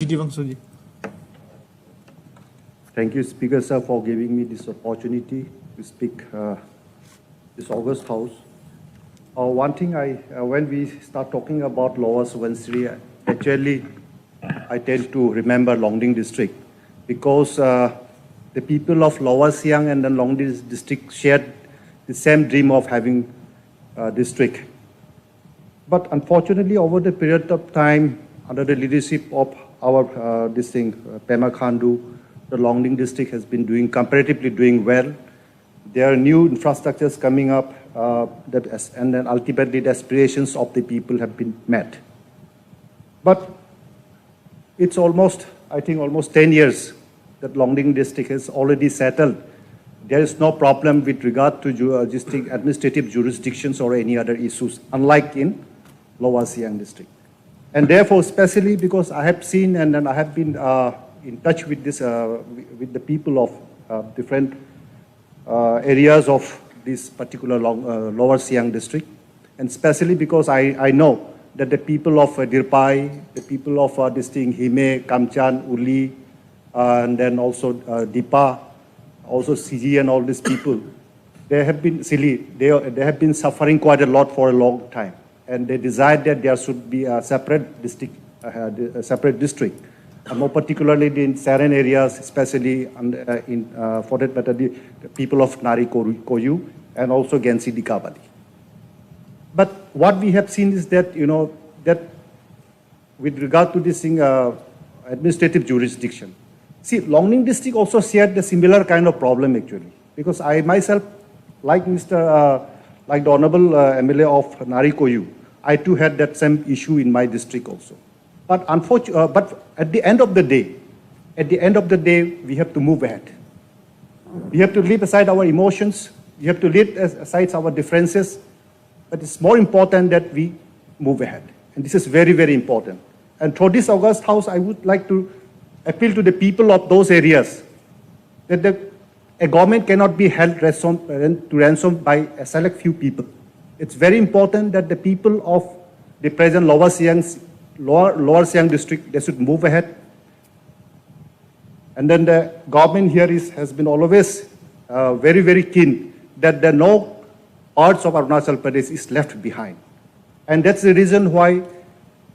Chitivangshuji. Thank you, Speaker Sir, for giving me this opportunity to speak this August House. One thing, when we start talking about Lower Subansiri, actually, I tend to remember Longding district because the people of Lower Siang and the Longding district shared the same dream of having a district. But unfortunately, over the period of time, under the leadership of our Pema Khandu, the Longding district has been comparatively doing well. There are new infrastructures coming up, and then ultimately the aspirations of the people have been met. But it's almost, I think, almost 10 years that Longding district has already settled. There is no problem with regard to administrative jurisdictions or any other issues, unlike in Lower Siang district. And therefore, especially because I have seen and then I have been in touch with with the people of different areas of this particular Lower Siang district, and especially because I know that the people of Dirpai, the people of Hime, Kamchan, Uli, and then also Dipa, also CG and all these people, they have been they have been suffering quite a lot for a long time, and they desired that there should be a separate district, more particularly in Saran areas, especially for that matter, the people of Nari Koyu and also Gensi Dikabali. But what we have seen is that, that with regard to this administrative jurisdiction, see, Longding district also shared a similar kind of problem actually, because I myself, like the Honorable MLA of Nari Koyu, I too had that same issue in my district also. But unfortunately, but at the end of the day, we have to move ahead. We have to leave aside our emotions. We have to leave aside our differences. But it's more important that we move ahead. And this is very, very important. And through this August House, I would like to appeal to the people of those areas that a government cannot be held to ransom by a select few people. It's very important that the people of the present Lower Siang district, they should move ahead. And then the government here has been always very, very keen that there no parts of Arunachal Pradesh is left behind. And that's the reason why,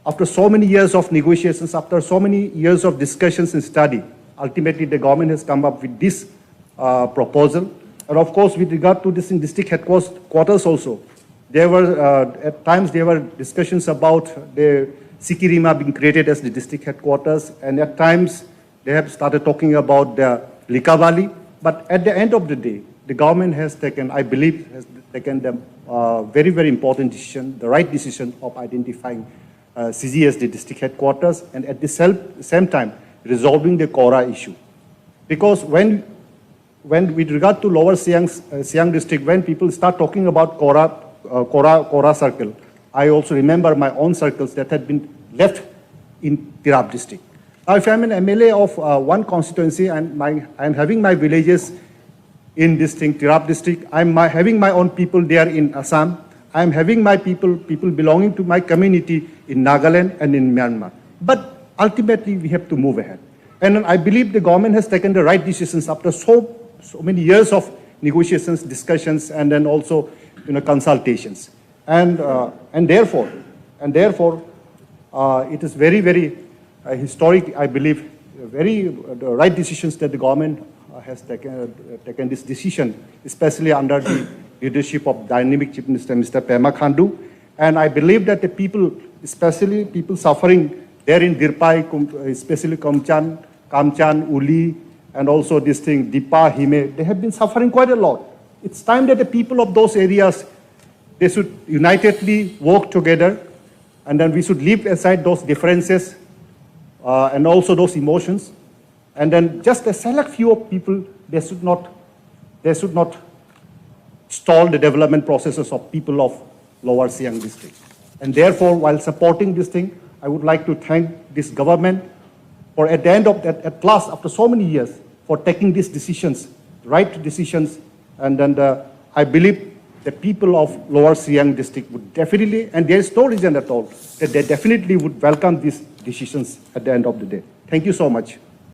after so many years of negotiations, after so many years of discussions and study, ultimately the government has come up with this proposal. And of course, with regard to this in district headquarters also, there were, at times there were discussions about the Sikirima being created as the district headquarters, and at times they have started talking about the Likavali. But at the end of the day, the government has taken, I believe, has taken the very, very important decision, the right decision of identifying CG as the district headquarters, and at the same time resolving the Kora issue. Because when with regard to Lower Siang district, when people start talking about Kora circle, I also remember my own circles that had been left in Tirap district. Now, if I'm an MLA of one constituency and I'm having my villages in this Tirap district, I'm having my own people there in Assam, I'm having my people belonging to my community in Nagaland and in Myanmar. But ultimately, we have to move ahead. And I believe the government has taken the right decisions after so many years of negotiations, discussions, and then also consultations. And therefore, it is very, very historic, I believe, the right decisions that the government has taken this decision, especially under the leadership of dynamic Chief Minister, Mr. Pema Khandu. And I believe that the people, especially people suffering there in Dirpai, especially Kamchan, Uli, and also Dipa, Hime, they have been suffering quite a lot. It's time that the people of those areas, they should unitedly work together, and then we should leave aside those differences and also those emotions. And then just a select few of people, they should not stall the development processes of people of Lower Siang district. And therefore, while supporting this thing, I would like to thank this government for at the end of that, at last, after so many years, for taking these decisions, right decisions. And then I believe the people of Lower Siang district would definitely, and there is no reason at all, that they definitely would welcome these decisions at the end of the day. Thank you so much.